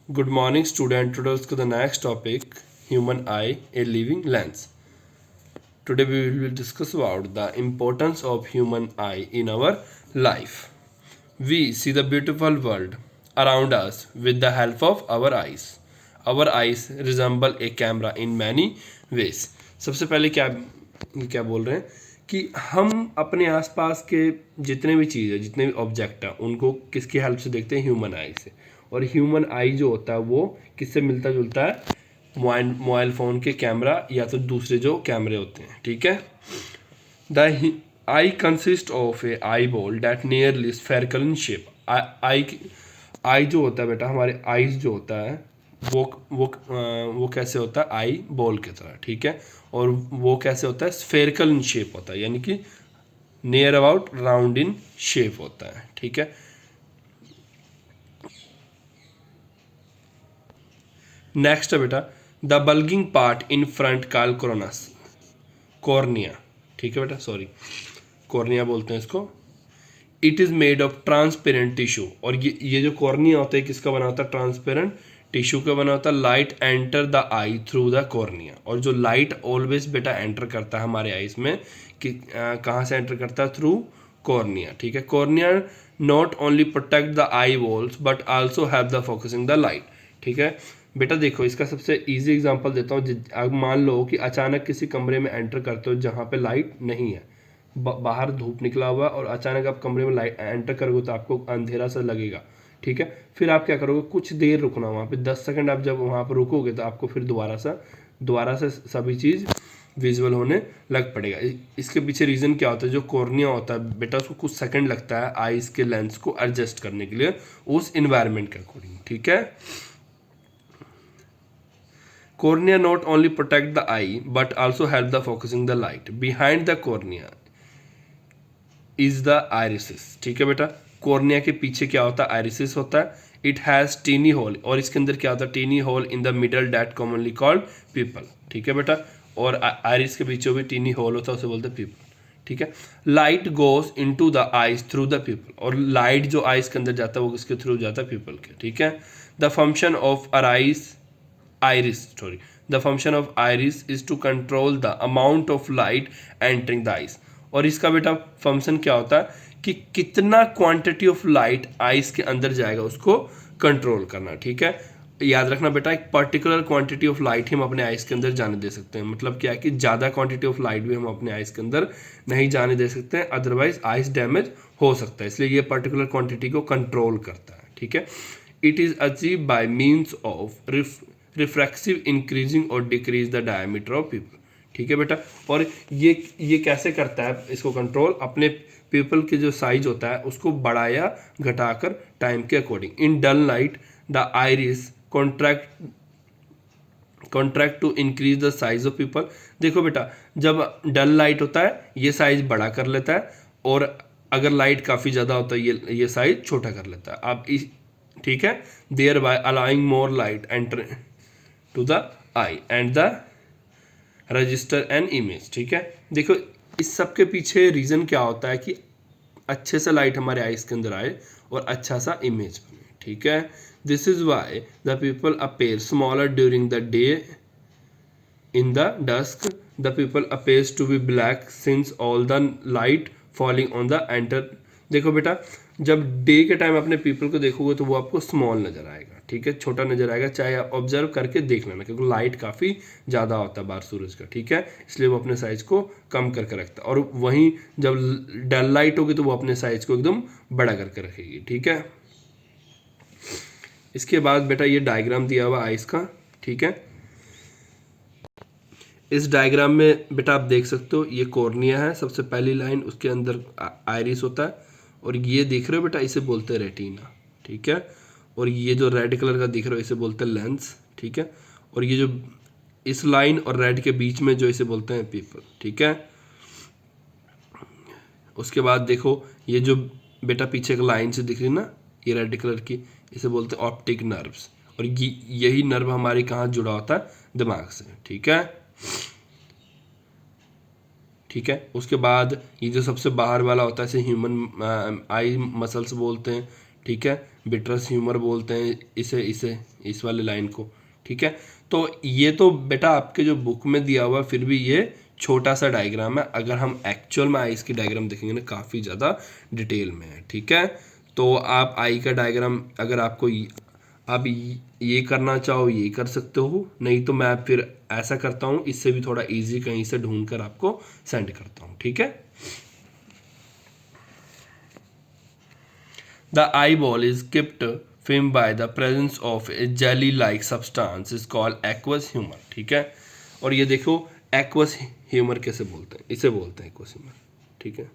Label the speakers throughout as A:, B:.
A: Good morning, student. Today let's go to the next topic, human eye, a living lens. Today we will discuss about the importance of human eye in our life. We see the beautiful world around us with the help of our eyes. Our eyes resemble a camera in many ways. सबसे पहले क्या बोल रहे हैं कि हम अपने आसपास के जितने भी चीज़ है, जितने भी ऑब्जेक्ट हैं, उनको किसकी हेल्प से देखते हैं? ह्यूमन आई से। और ह्यूमन आई जो होता है वो किससे मिलता जुलता है? मोबाइल फ़ोन के कैमरा या तो दूसरे जो कैमरे होते हैं, ठीक है। The eye consist of a eye ball that nearly spherical in shape. Eye जो होता है बेटा, हमारे आईज जो होता है वो कैसे होता है? आई बॉल की तरह, ठीक है। और वो कैसे होता है? स्फेरिकल इन शेप होता है, यानी कि near about round in shape होता है, ठीक है। नेक्स्ट है बेटा, the bulging part in front call coronas, cornea, ठीक है बेटा, सॉरी कॉर्निया बोलते हैं इसको। It is made of transparent tissue. और ये जो कॉर्निया होता है किसका बना होता है? ट्रांसपेरेंट टिश्यू का बना होता है। Light enter the I through the cornea. और जो लाइट ऑलवेज बेटा एंटर करता है हमारे आईज में, कि कहाँ से एंटर करता है? थ्रू कॉर्निया, ठीक है। Cornea not only protect the I walls but also have the focusing the light, ठीक है बेटा। देखो इसका सबसे इजी एग्जांपल देता हूँ। अब मान लो कि अचानक किसी कमरे में एंटर करते हो जहाँ पे लाइट नहीं है, बाहर धूप निकला हुआ और अचानक आप कमरे में लाइट एंटर करोगे तो आपको अंधेरा सा लगेगा, ठीक है। फिर आप क्या करोगे? कुछ देर रुकना वहाँ पे, 10 सेकंड आप जब वहाँ पर रुकोगे तो आपको फिर दोबारा से सभी चीज़ विजुअल होने लग पड़ेगा। इसके पीछे रीज़न क्या होता है? जो कॉर्निया होता है बेटा, उसको कुछ सेकंड लगता है आईज के लेंस को एडजस्ट करने के लिए उस इन्वायरमेंट के अकॉर्डिंग, ठीक है। Cornea not only protect the eye but also help the focusing the light. Behind the cornea is the irises, ठीक है बेटा। कॉर्निया के पीछे क्या होता है? आयरिसिस होता है। इट हैज़ टीनी होल, और इसके अंदर क्या होता है? Tiny hole in the middle that commonly called pupil, ठीक है बेटा। और आयरिस के पीछे भी टीनी होल होता है, उसे बोलते हैं पीपल, ठीक है। Light goes into the eyes through the pupil. और लाइट जो आइज के अंदर जाता है वो किसके थ्रू जाता है? पीपल के, ठीक है। The function of the function of iris is to control the amount of light entering the eyes। और इसका बेटा फंक्शन क्या होता है कि कितना क्वांटिटी ऑफ लाइट आइस के अंदर जाएगा उसको कंट्रोल करना, ठीक है। याद रखना बेटा, एक पर्टिकुलर क्वांटिटी ऑफ लाइट हम अपने आइस के अंदर जाने दे सकते हैं। मतलब क्या है कि ज़्यादा क्वांटिटी ऑफ लाइट भी हम अपने आइस के अंदर नहीं जाने दे सकते हैं, अदरवाइज आइस डैमेज हो सकता है। इसलिए ये पर्टिकुलर क्वांटिटी को कंट्रोल करता है, ठीक है। It is achieve by means of refractive increasing और decrease the diameter of pupil, ठीक है बेटा। और ये कैसे करता है इसको कंट्रोल? अपने पीपल के जो साइज होता है उसको बढ़ाया घटाकर टाइम के according. In dull light the iris contract to increase the size of pupil. देखो बेटा, जब डल लाइट होता है ये साइज बड़ा कर लेता है, और अगर लाइट काफ़ी ज़्यादा होता है ये साइज छोटा कर लेता है। आप ठीक है, thereby allowing more light enter to the eye and the register an image, ठीक है। देखो इस सब के पीछे रीज़न क्या होता है कि अच्छे से लाइट हमारे आइज के अंदर आए और अच्छा सा इमेज बने, ठीक है। This is why the pupil appear smaller during the day. In the dusk the pupil appears to be black since all the light falling on the enter. देखो बेटा, जब डे के टाइम अपने पीपल को देखोगे तो वो आपको स्मॉल नज़र आएगा, ठीक है, छोटा नज़र आएगा। चाहे आप ऑब्जर्व करके देख लेना, क्योंकि लाइट काफ़ी ज़्यादा होता है बाहर सूरज का, ठीक है। इसलिए वो अपने साइज को कम करके रखता है। और वहीं जब डल लाइट होगी तो वो अपने साइज को एकदम बड़ा करके रखेगी, ठीक है। इसके बाद बेटा ये डायग्राम दिया हुआ आइस का, ठीक है। इस डायग्राम में बेटा आप देख सकते हो ये कॉर्निया है, सबसे पहली लाइन, उसके अंदर आइरिस होता है। और ये देख रहे हो बेटा, इसे बोलते हैं रेटिना, ठीक है। और ये जो रेड कलर का दिख रहा है इसे बोलते हैं लेंस, ठीक है। और ये जो इस लाइन और रेड के बीच में जो इसे बोलते हैं पीपल, ठीक है। उसके बाद देखो ये जो बेटा पीछे एक लाइन से दिख रही ना, ये रेड कलर की, इसे बोलते हैं ऑप्टिक नर्व्स। और यही नर्व हमारे कहाँ जुड़ा होता है? दिमाग से, ठीक है, ठीक है। उसके बाद ये जो सबसे बाहर वाला होता है इसे ह्यूमन आई मसल्स बोलते हैं, ठीक है, बिटरस ह्यूमर बोलते हैं इसे इसे इस वाले लाइन को, ठीक है। तो ये तो बेटा आपके जो बुक में दिया हुआ, फिर भी ये छोटा सा डायग्राम है, अगर हम एक्चुअल में आईज की डायग्राम देखेंगे ना काफ़ी ज़्यादा डिटेल में है, ठीक है। तो आप आई का डायग्राम अगर आपको आप ये करना चाहो ये कर सकते हो, नहीं तो मैं फिर ऐसा करता हूँ, इससे भी थोड़ा इजी कहीं से ढूंढ कर आपको सेंड करता हूँ, ठीक है। The eyeball is kept firm by the presence of a jelly-like substance is called aqueous humor, ठीक है। और ये देखो aqueous humor कैसे बोलते हैं, इसे बोलते हैं aqueous humor, ठीक है।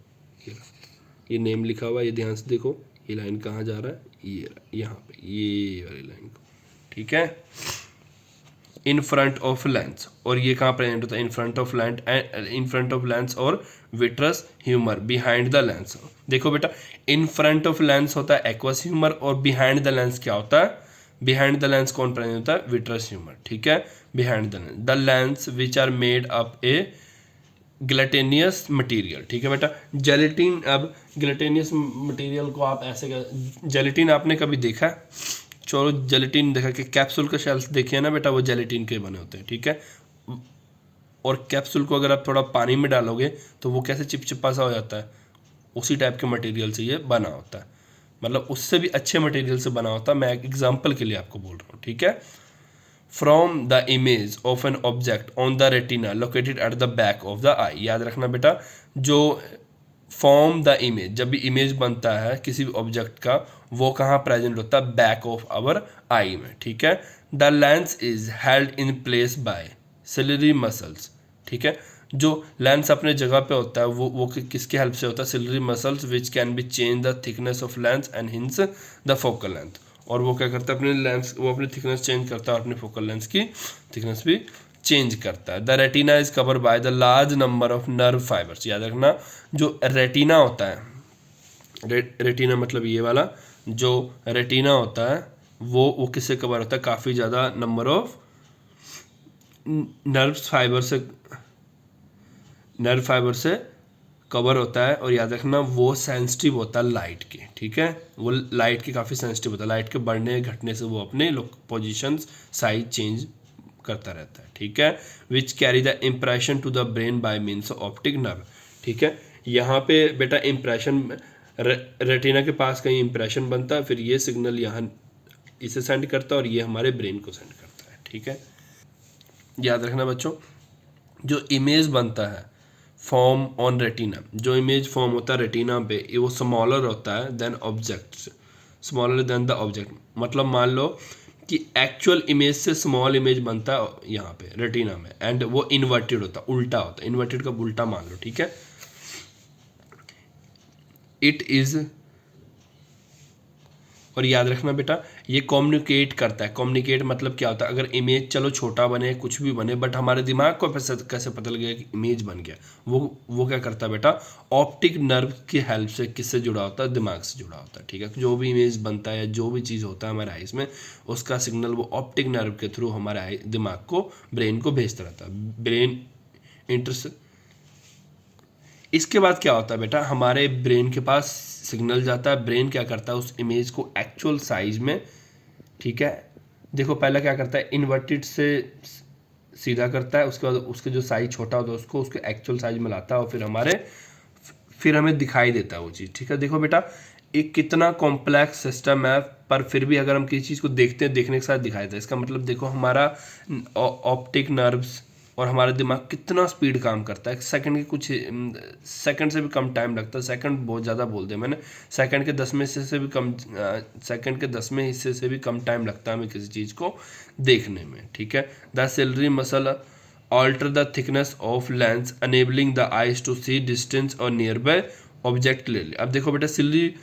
A: ये नेम लिखा हुआ है, ये ध्यान से देखो, ये लाइन कहाँ जा रहा है, ये यहाँ पे ये वाली लाइन को, ठीक है। इन फ्रंट ऑफ लेंस, और ये कहाँ प्रेजेंट होता है, in front of lens, in front of lens और vitreous humour behind the lens. देखो बेटा, इन फ्रंट ऑफ लेंस होता है एक्वस ह्यूमर, और बिहाइंड द लेंस क्या होता है, बिहाइंड द लेंस कौन प्रेजेंट होता है, विट्रस ह्यूमर, ठीक है। Behind the lens which are made up a gelatinous material, ठीक है बेटा। जेलेटिन, अब ग्लटेनियस मटेरियल को आप ऐसे, जेलेटिन आपने कभी देखा है, चलो जेलेटिन देखा कि कैप्सूल के शेल्स देखे ना बेटा, वो जेलेटिन के बने होते हैं, ठीक है। और कैप्सूल को अगर आप थोड़ा पानी में डालोगे तो वो कैसे चिपचिपा सा हो जाता है, उसी टाइप के मटेरियल से ये बना होता है, मतलब उससे भी अच्छे मटेरियल से बना होता है, मैं एक एग्जांपल के लिए आपको बोल रहा हूँ, ठीक है। From the image of an object on the retina located at the back of the eye, याद रखना बेटा, जो फॉर्म द इमेज, जब भी इमेज बनता है किसी भी ऑब्जेक्ट का, वो कहाँ प्रेजेंट होता है, बैक ऑफ आवर आई में, ठीक है। The lens is held in place by ciliary muscles, ठीक है। जो लेंस अपने जगह पे होता है वो किसके हेल्प से होता है, ciliary muscles which can be change the thickness of lens and hence the focal length, और वो क्या करता है, अपने लेंस, वो अपनी थिकनेस चेंज करता है और अपनी फोकल लेंस की थिकनेस भी चेंज करता है। The retina is cover by the large number of nerve fibres, याद रखना, जो रेटिना होता है, रेटिना मतलब ये वाला, जो रेटिना होता है वो किससे कवर होता है, काफ़ी ज़्यादा नंबर ऑफ नर्व फाइबर से कवर होता है। और याद रखना वो सेंसिटिव होता है लाइट के, ठीक है, वो लाइट के काफ़ी सेंसिटिव होता है, लाइट के बढ़ने घटने से वो अपने पोजीशन साइज चेंज करता रहता है, ठीक है। Which carry the impression to the brain by means optic nerve, ठीक है। यहाँ पे बेटा इम्प्रेशन, रेटिना के पास कहीं इम्प्रेशन बनता है, फिर ये सिग्नल यहाँ इसे सेंड करता है और ये हमारे ब्रेन को सेंड करता है, ठीक है। याद रखना बच्चों, जो इमेज बनता है फॉर्म ऑन रेटिना, जो इमेज फॉर्म होता है रेटिना पे, वो स्मॉलर होता है than objects, smaller than the object, मतलब मान लो कि एक्चुअल इमेज से स्मॉल इमेज बनता है यहाँ पे रेटिना में, एंड वो इन्वर्टेड होता है, उल्टा होता है, इन्वर्टेड का उल्टा मान लो, ठीक है। इट इज, और याद रखना बेटा, ये कम्युनिकेट करता है, कम्युनिकेट मतलब क्या होता है, अगर इमेज चलो छोटा बने कुछ भी बने, बट हमारे दिमाग को कैसे पता लग गया कि इमेज बन गया, वो क्या करता है बेटा, ऑप्टिक नर्व की हेल्प से किससे जुड़ा होता है, दिमाग से जुड़ा होता है, ठीक है। जो भी इमेज बनता है, जो भी चीज़ होता है हमारे आइज में, उसका सिग्नल वो ऑप्टिक नर्व के थ्रू हमारे दिमाग को, ब्रेन को भेजता रहता है, ब्रेन इंटरस। इसके बाद क्या होता है बेटा, हमारे ब्रेन के पास सिग्नल जाता है, ब्रेन क्या करता है, उस इमेज को एक्चुअल साइज में, ठीक है, देखो पहला क्या करता है, इन्वर्टेड से सीधा करता है, उसके बाद उसके जो साइज छोटा होता है उसको उसके एक्चुअल साइज में लाता है, और फिर हमें दिखाई देता है वो चीज़, ठीक है। देखो बेटा, एक कितना कॉम्प्लेक्स सिस्टम है, पर फिर भी अगर हम किसी चीज़ को देखते हैं, देखने के साथ दिखाई देता है, इसका मतलब देखो हमारा ऑप्टिक नर्व्स और हमारा दिमाग कितना स्पीड काम करता है, सेकंड के कुछ सेकंड से भी कम टाइम लगता है, सेकंड बहुत ज़्यादा बोल दिया मैंने, सेकंड के 10वें हिस्से से भी कम, सेकंड के 10वें हिस्से से भी कम टाइम लगता है हमें किसी चीज़ को देखने में, ठीक है। The ciliary muscle alter the thickness of lens enabling the eyes to see distance और nearby object clearly। अब देखो बेटा, सिलरी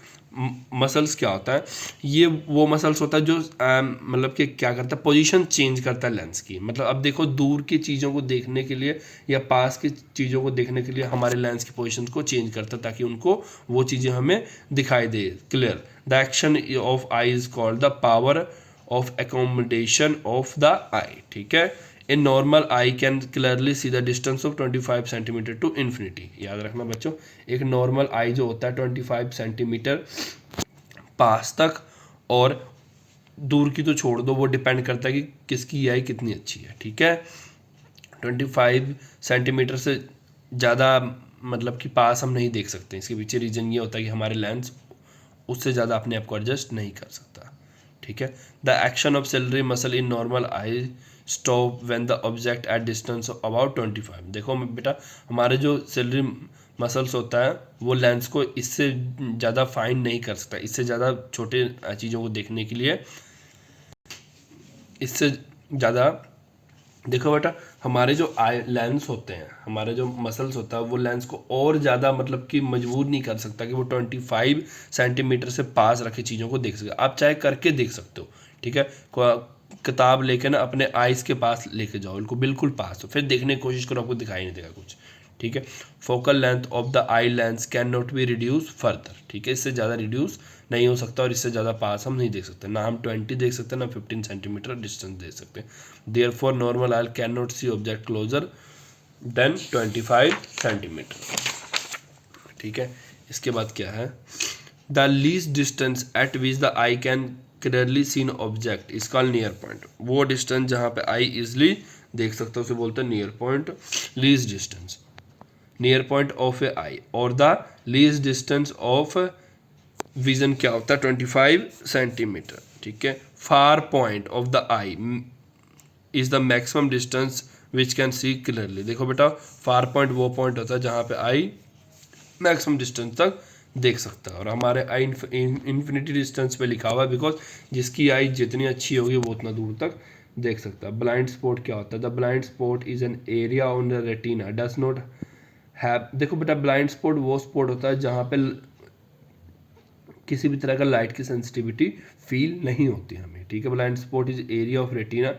A: मसल्स क्या होता है, ये वो मसल्स होता है जो मतलब कि क्या करता है, पोजीशन चेंज करता है लेंस की, मतलब अब देखो दूर की चीज़ों को देखने के लिए या पास की चीज़ों को देखने के लिए हमारे लेंस की पोजीशन को चेंज करता है, ताकि उनको वो चीज़ें हमें दिखाई दे clear. The action of eye is called the power of accommodation of the eye, ठीक है। A normal eye can clearly see the distance of 25 centimetre to infinity. याद रखना बच्चों, एक नॉर्मल आई जो होता है 25 सेंटीमीटर पास तक, और दूर की तो छोड़ दो, वो डिपेंड करता है कि किसकी आई कितनी अच्छी है, ठीक है। 25 सेंटीमीटर से ज़्यादा मतलब कि पास हम नहीं देख सकते। इसके पीछे रीज़न ये होता है कि हमारे लेंस उससे ज़्यादा अपने आप को एडजस्ट नहीं कर सकता, ठीक है। The action of ciliary muscle in normal eye stop when the object at distance about 25। देखो बेटा, हमारे जो सिलरी मसल्स होता है वो लेंस को इससे ज़्यादा फाइन नहीं कर सकता, इससे ज़्यादा छोटे चीज़ों को देखने के लिए इससे ज़्यादा। देखो बेटा, हमारे जो आई लेंस होते हैं, हमारे जो मसल्स होता है वो लेंस को और ज़्यादा मतलब कि मजबूर नहीं कर सकता कि वो 25 सेंटीमीटर से पास रखे चीज़ों को देख सके। आप चाहे करके देख सकते हो, ठीक है। किताब लेके ना अपने आइज़ के पास लेके जाओ, इनको बिल्कुल पास हो, फिर देखने की कोशिश करो, आपको दिखाई नहीं देगा कुछ, ठीक है। Focal length of the eye lens can not be reduce further, ठीक है। इससे ज़्यादा रिड्यूस नहीं हो सकता और इससे ज़्यादा पास हम नहीं देख सकते, ना हम 20 देख सकते, ना 15 सेंटीमीटर डिस्टेंस देख सकते। Therefore normal eye can not see object closer than 25 centimetre, ठीक है। इसके बाद क्या है, the least distance at which the eye can clearly seen object is called near point. वो डिस्टेंस जहाँ पे आई इजिली देख सकता है उसे बोलते हैं near point. Least distance, near point of a eye और the least distance of vision क्या होता है, 25 सेंटीमीटर, ठीक है। Far point of the eye is the maximum distance which can see clearly. देखो बेटा, फार पॉइंट वो पॉइंट होता है जहाँ पे आई मैक्सिमम डिस्टेंस तक देख सकता है, और हमारे आई इन्फिनिटी डिस्टेंस पे लिखा हुआ है बिकॉज जिसकी आई जितनी अच्छी होगी वो उतना दूर तक देख सकता है। ब्लाइंड स्पॉट क्या होता है, the blind spot is an area on the retina does not have. देखो बेटा, ब्लाइंड स्पॉट वो स्पॉट होता है जहाँ पे किसी भी तरह का लाइट की सेंसिटिविटी फील नहीं होती हमें, ठीक है। Blind spot is area of retina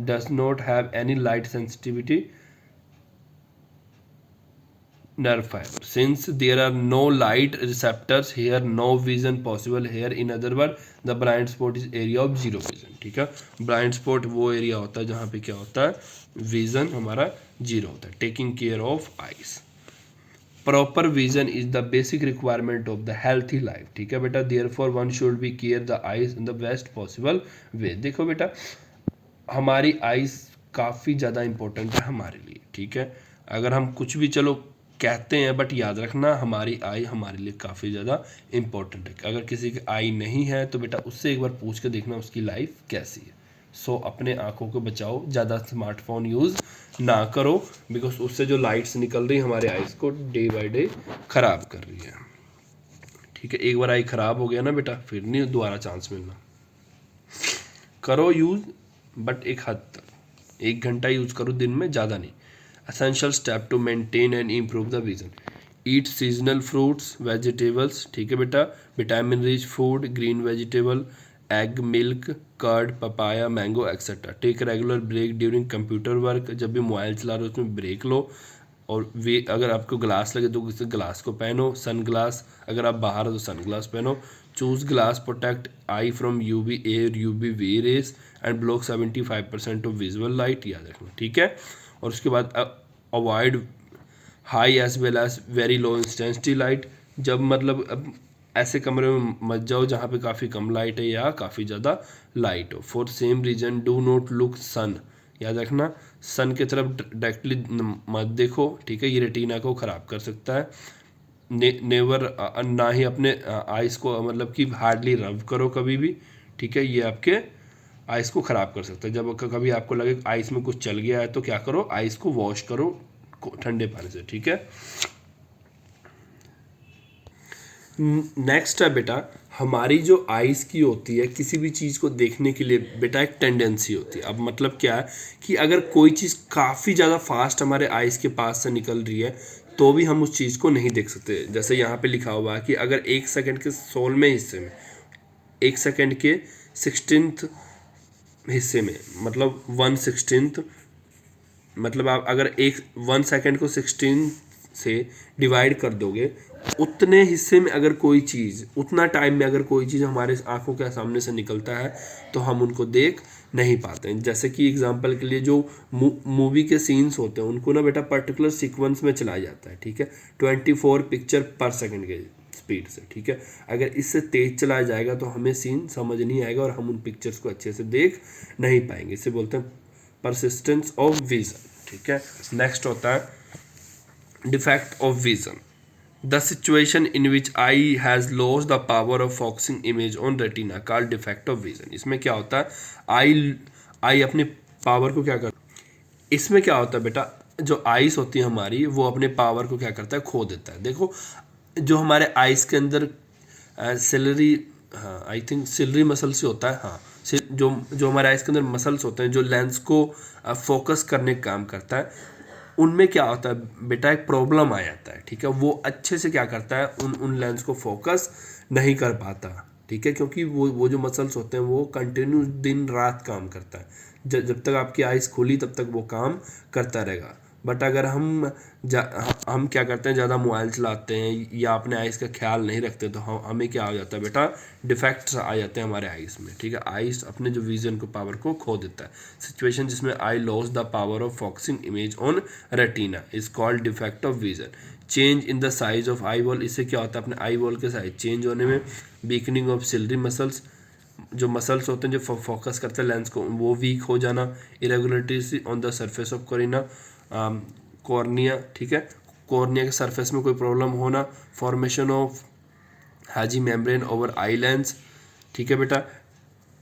A: does not have any light sensitivity nerve fiber. Since there are no light receptors here, no vision possible here. In other words, the blind spot is area of zero vision, ठीक है। Blind spot वो area होता है जहाँ पे क्या होता है, विजन हमारा जीरो होता है। Taking care of eyes, proper vision is the basic requirement of the healthy life, ठीक है बेटा। Therefore one should be care the eyes in the best possible way. देखो बेटा, हमारी आइज काफ़ी ज़्यादा इंपॉर्टेंट है हमारे लिए, ठीक है। अगर हम कुछ भी चलो कहते हैं, बट याद रखना हमारी आई हमारे लिए काफ़ी ज़्यादा इंपॉर्टेंट है। अगर किसी की आई नहीं है तो बेटा उससे एक बार पूछ के देखना उसकी लाइफ कैसी है। सो अपने आँखों को बचाओ, ज़्यादा स्मार्टफोन यूज़ ना करो बिकॉज उससे जो लाइट्स निकल रही हमारे आइज़ को डे बाय डे ख़राब कर रही है, ठीक है। एक बार आई ख़राब हो गया ना बेटा, फिर नहीं दोबारा चांस मिलना। करो यूज़ बट एक हद तक, 1 घंटा यूज़ करो दिन में, ज़्यादा नहीं। Essential step to maintain and improve the vision. Eat seasonal fruits, vegetables, ठीक है बेटा। Vitamin rich food, green vegetable, egg, milk, curd, papaya, mango, etc. Take regular break during computer work. जब भी मोबाइल चला रहे हो उसमें ब्रेक लो, और वे अगर आपको ग्लास लगे तो किसी ग्लास को पहनो, सन ग्लास। अगर आप बाहर हो तो सन ग्लास पहनो। Choose glass protect eye from UV A, UV B rays and block 75% of visual light, याद रखना, ठीक है। और उसके बाद avoid high as well as very low intensity light. जब मतलब अब ऐसे कमरे में मत जाओ जहाँ पे काफ़ी कम लाइट है या काफ़ी ज़्यादा लाइट हो। For same reason do not look sun, याद रखना सन की तरफ डायरेक्टली मत देखो, ठीक है। ये रेटिना को ख़राब कर सकता है। नेवर ना ही अपने आइज़ को मतलब कि हार्डली रब करो कभी भी, ठीक है। ये आपके आइस को ख़राब कर सकता है। जब कभी आपको लगे आइस में कुछ चल गया है तो क्या करो, आइस को वॉश करो ठंडे पानी से, ठीक है। नेक्स्ट है बेटा, हमारी जो आइस की होती है किसी भी चीज़ को देखने के लिए बेटा एक टेंडेंसी होती है। अब मतलब क्या है कि अगर कोई चीज़ काफ़ी ज़्यादा फास्ट हमारे आइस के पास से निकल रही है तो भी हम उस चीज़ को नहीं देख सकते। जैसे यहाँ पे लिखा हुआ है कि अगर 1 सेकंड के 16वें हिस्से में, 1 सेकंड के 16th हिस्से में, मतलब 1/16, मतलब आप अगर 1 सेकंड को 16 से डिवाइड कर दोगे, उतने हिस्से में अगर कोई चीज़, उतना टाइम में अगर कोई चीज़ हमारे आंखों के सामने से निकलता है तो हम उनको देख नहीं पाते हैं। जैसे कि एग्जांपल के लिए जो मूवी के सीन्स होते हैं उनको ना बेटा पर्टिकुलर सीक्वेंस में चलाया जाता है, ठीक है। 24 पिक्चर पर सेकंड के स्पीड से, ठीक है। अगर इससे तेज चला जाएगा तो हमें सीन समझ नहीं आएगा और हम उन पिक्चर्स को अच्छे से देख नहीं पाएंगे। इसे बोलते हैं परसिस्टेंस ऑफ विजन, ठीक है। नेक्स्ट होता है defect of vision, the situation in which I has lost the power of focusing image on retina called defect of vision. इसमें क्या होता है, आई अपने पावर को क्या करता है, इसमें क्या होता है बेटा, जो आइस होती है हमारी वो अपने पावर को क्या करता है, खो देता है। देखो जो हमारे आइस के अंदर सिलरी, हाँ आई थिंक सिलरी मसल से होता है, हाँ जो जो हमारे आइस के अंदर मसल्स होते हैं जो लेंस को फोकस करने का काम करता है, उनमें क्या होता है बेटा, एक प्रॉब्लम आ जाता है, ठीक है। वो अच्छे से क्या करता है, उन लेंस को फोकस नहीं कर पाता, ठीक है, क्योंकि वो जो मसल्स होते हैं वो कंटिन्यू दिन रात काम करता है। जब तक आपकी आइज़ खुली तब तक वो काम करता रहेगा। बट अगर हम क्या करते हैं, ज़्यादा मोबाइल चलाते हैं या अपने आइज़ का ख्याल नहीं रखते तो हमें क्या हो जाता है बेटा, डिफेक्ट्स आ जाते हैं हमारे आइज़ में, ठीक है। आइज़ अपने जो विजन को पावर को खो देता है। सिचुएशन जिसमें eye loss the power of focusing image on retina is called defect of vision. Change in the size of eye ball, इससे क्या होता है, अपने आई बॉल के साइज चेंज होने में। वीकनिंग ऑफ सिलरी मसल्स, जो मसल्स होते हैं जो फोकस करते हैं लेंस को, वो वीक हो जाना। Irregularities on the surface of cornea, ठीक है, कॉर्निया के सरफेस में कोई प्रॉब्लम होना। Formation of Haji membrane over eye lens, ठीक है बेटा,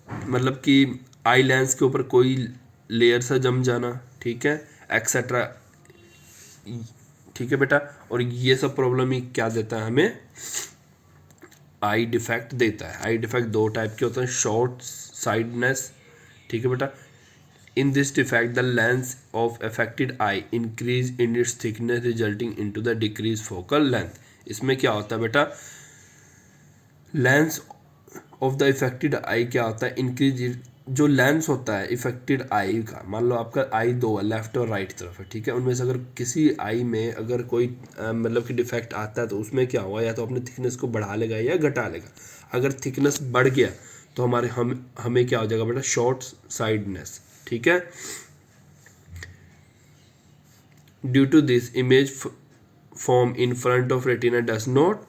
A: मतलब कि आई लेंस के ऊपर कोई लेयर सा जम जाना, ठीक है, एक्सेट्रा, ठीक है बेटा। और ये सब प्रॉब्लम ही क्या देता है हमें, आई डिफेक्ट देता है। आई डिफेक्ट दो टाइप के होते हैं, शॉर्ट साइडनेस, ठीक है बेटा। In this defect the lens of affected I increase in its thickness resulting into the decrease focal length. इसमें क्या होता है बेटा, लेंस ऑफ द इफेक्टेड आई क्या होता है, इंक्रीज, जो लेंस होता है इफेक्टेड आई का, मान लो आपका आई दो है, लेफ्ट और राइट तरफ है, ठीक है, उनमें से अगर किसी आई में अगर कोई मतलब कि डिफेक्ट आता है तो उसमें क्या होगा, या तो अपने थिकनेस को बढ़ा लेगा या घटा लेगा। अगर थिकनेस बढ़ गया तो हमें क्या हो जाएगा बेटा, शॉर्ट साइडनेस, ठीक है। Due to this image form in front of retina does not,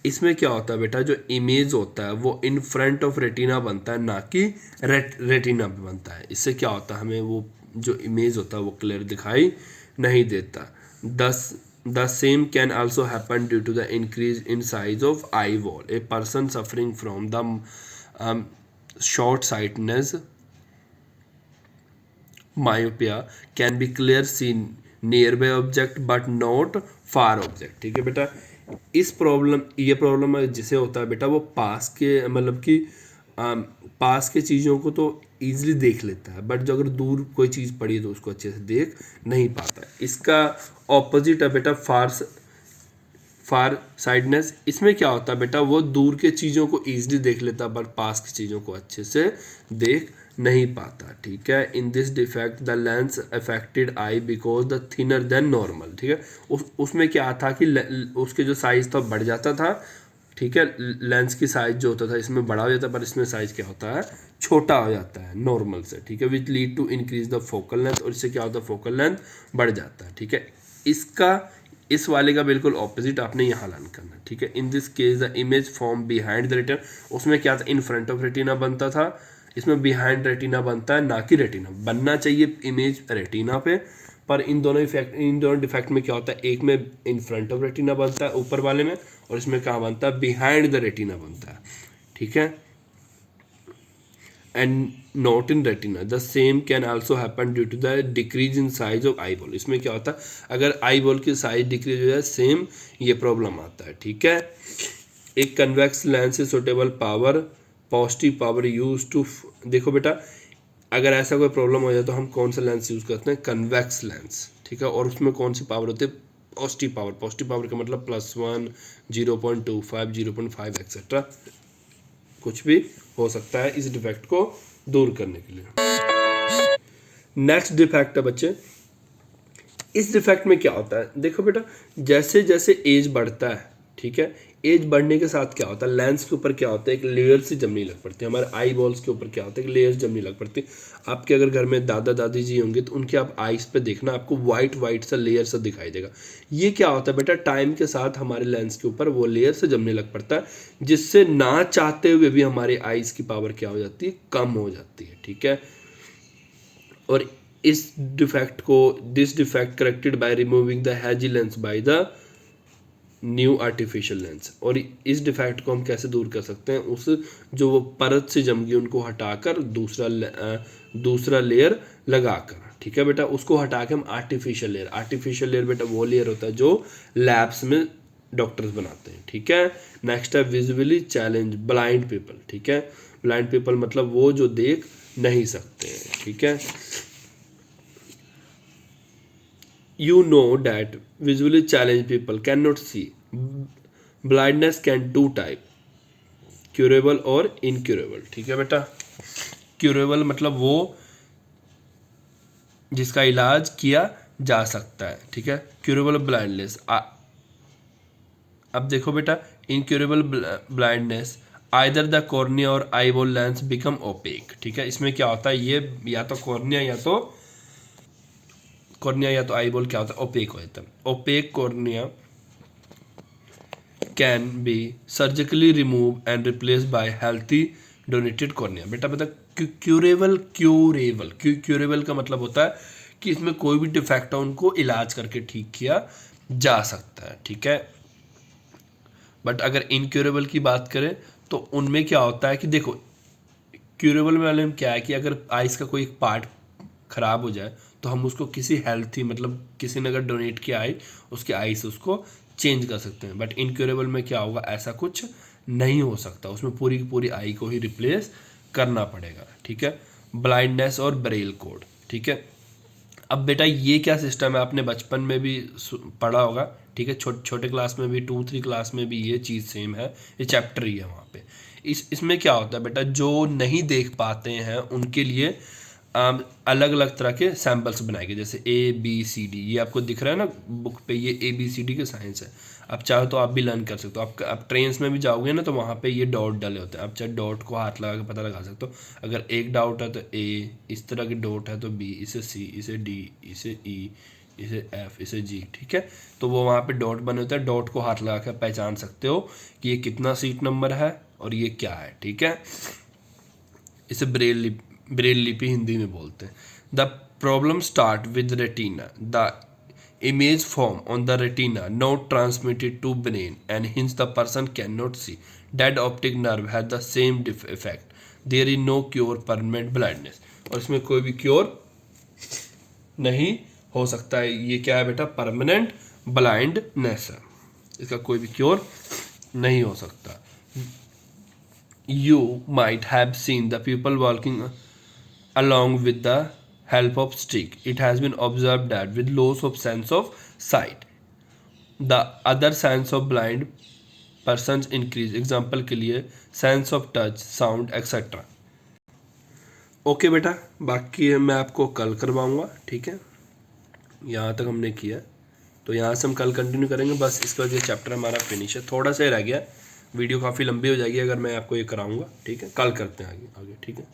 A: इसमें क्या होता है बेटा, जो इमेज होता है वो इन फ्रंट ऑफ रेटिना बनता है, ना कि रेटिना पे बनता है। इससे क्या होता है, हमें वो जो इमेज होता है वो क्लियर दिखाई नहीं देता। The same can also happen due to the increase in size of eye ball. A person suffering from the short sightedness myopia can be clear seen nearby object but not far object, ठीक है बेटा। ये problem जिसे होता है बेटा, वो पास के मतलब कि पास के चीज़ों को तो ईजिली देख लेता है, बट जो अगर दूर कोई चीज़ पड़ी है तो उसको अच्छे से देख नहीं पाता है। इसका ऑपोजिट है बेटा फार साइडनेस। इसमें क्या होता है बेटा, वो दूर के चीज़ों को ईजिली देख लेता है बट पास की चीज़ों को अच्छे से देख नहीं पाता, ठीक है। In this defect the lens affected I because the thinner than normal, ठीक है। उसमें क्या था कि उसके जो साइज था बढ़ जाता था, ठीक है, लेंस की साइज जो होता था इसमें बड़ा हो जाता है, पर इसमें साइज क्या होता है, छोटा हो जाता है नॉर्मल से, ठीक है, which lead to increase the focal length, और इससे क्या होता है, फोकल लेंथ बढ़ जाता है, ठीक है। इस वाले का बिल्कुल ऑपोजिट आपने यहाँ लर्न करना, ठीक है। In this case the image form behind the retina, उसमें क्या था, इन फ्रंट ऑफ रेटिना बनता था, इसमें बिहाइंड रेटिना बनता है, ना कि रेटिना। बनना चाहिए इमेज रेटिना पे, पर इन दोनों डिफेक्ट में क्या होता है, एक में इन फ्रंट ऑफ रेटिना बनता है ऊपर वाले में, और इसमें क्या बनता है, बिहाइंड द रेटिना बनता है, ठीक है, and not in retina. The same can also happen due to the decrease in size of eye ball. इसमें क्या होता है, अगर आई बॉल की साइज डिक्रीज हो जाए, सेम ये प्रॉब्लम आता है, ठीक है। एक कन्वेक्स लेंस से suitable power, positive power use to, देखो बेटा अगर ऐसा कोई प्रॉब्लम हो जाए तो हम कौन सा लेंस यूज़ करते हैं, कन्वेक्स लेंस, ठीक है। और उसमें कौन सी पावर होती है, पॉजिटिव पावर। पॉजिटिव पावर का मतलब +1, 0.25, 0.5 एक्सेट्रा, कुछ भी हो सकता है इस डिफेक्ट को दूर करने के लिए। नेक्स्ट डिफेक्ट है बच्चे, इस डिफेक्ट में क्या होता है, देखो बेटा जैसे जैसे एज बढ़ता है, ठीक है। एज बढ़ने के साथ क्या होता है, लेंस के ऊपर क्या होता है, एक लेयर सी जमने लग पड़ती है। हमारे आई बॉल्स के ऊपर क्या होता है, एक लेयर जमने लग पड़ती है। आपके अगर घर में दादा दादी जी होंगे तो उनके आप आईज पे देखना, आपको वाइट वाइट सा लेयर सा दिखाई देगा। ये क्या होता है बेटा, टाइम के साथ हमारे लेंस के ऊपर वो लेयर से जमने लग पड़ता है, जिससे ना चाहते हुए भी हमारे आईज की पावर क्या हो जाती है, कम हो जाती है। ठीक है। और this defect corrected by removing the hazy lens by the new artificial lens. और इस डिफेक्ट को हम कैसे दूर कर सकते हैं, उस जो वो परत से जम गई उनको हटाकर दूसरा लेयर लगाकर। ठीक है बेटा, उसको हटा के हम आर्टिफिशियल लेयर बेटा वो लेयर होता है जो लैब्स में डॉक्टर्स बनाते हैं। ठीक है। नेक्स्ट है विजुअली चैलेंज ब्लाइंड पीपल। ठीक है। ब्लाइंड पीपल मतलब वो जो देख नहीं सकते हैं। ठीक है। You know that visually challenged people cannot see. Blindness can two type, curable और incurable। ठीक है बेटा। curable मतलब वो जिसका इलाज किया जा सकता है। ठीक है। curable blindness अब देखो बेटा, incurable blindness either the cornea और eyeball lens become opaque। ठीक है। इसमें क्या होता है, ये या तो कॉर्निया या तो आईबॉल क्या होता है, ओपेक हो जाता है। Opaque cornea can be surgically remove and replace by healthy donated cornea. बेटा क्यूरेबल का मतलब होता है कि इसमें कोई भी डिफेक्ट हो उनको इलाज करके ठीक किया जा सकता है। ठीक है। बट अगर इनक्यूरेबल की बात करें तो उनमें क्या होता है कि देखो, क्यूरेबल वाले में क्या है कि अगर आइस का कोई एक पार्ट खराब हो जाए तो हम उसको किसी हेल्थी मतलब किसी ने अगर डोनेट किया आई उसके आई से उसको चेंज कर सकते हैं। बट इनक्यूरेबल में क्या होगा, ऐसा कुछ नहीं हो सकता, उसमें पूरी की पूरी आई को ही रिप्लेस करना पड़ेगा। ठीक है। ब्लाइंडनेस और ब्रेल कोड। ठीक है। अब बेटा ये क्या सिस्टम है, आपने बचपन में भी पढ़ा होगा। ठीक है। छोटे क्लास में भी 2-3 क्लास में भी ये चीज़ सेम है, ये चैप्टर ही है वहाँ पे। इसमें क्या होता है बेटा, जो नहीं देख पाते हैं उनके लिए अलग अलग तरह के सैम्पल्स बनाए गए, जैसे ABCD, ये आपको दिख रहा है ना बुक पे, ये ABCD के साइंस है। आप चाहो तो आप भी लर्न कर सकते हो। आप ट्रेन्स में भी जाओगे ना तो वहाँ पे ये डॉट डले होते हैं, आप चाहे डॉट को हाथ लगा के पता लगा सकते हो। अगर एक डाउट है तो A, इस तरह के डॉट है तो B, इसे C, इसे D, इसे E, इसे F, इसे G। ठीक है। तो वो वहाँ पे डॉट बने होते हैं, डॉट को हाथ लगा के पहचान सकते हो कि ये कितना सीट नंबर है और ये क्या है। ठीक है। इसे ब्रेल लिपि हिंदी में बोलते हैं। The problem start with retina, the image form on the retina not transmitted to brain and hence the person can not see. Dead optic nerve has the same effect. There is no cure permanent blindness. और इसमें कोई भी cure नहीं हो सकता है। ये क्या है बेटा, परमानेंट ब्लाइंडनेस है, इसका कोई भी क्योर नहीं हो सकता। You might have seen the people walking along with the help of stick. It has been observed that with loss of sense of sight, the other sense of blind persons increase. Example के लिए sense of touch, sound, etc. Okay बेटा, बाकी मैं आपको कल करवाऊँगा। ठीक है। यहाँ तक हमने किया, तो यहाँ से हम कल कंटिन्यू करेंगे। बस इसके बाद ये चैप्टर हमारा फिनिश है, थोड़ा सा ही रह गया, वीडियो काफ़ी लंबी हो जाएगी अगर मैं आपको ये कराऊंगा। ठीक है। कल करते हैं आगे। ठीक है।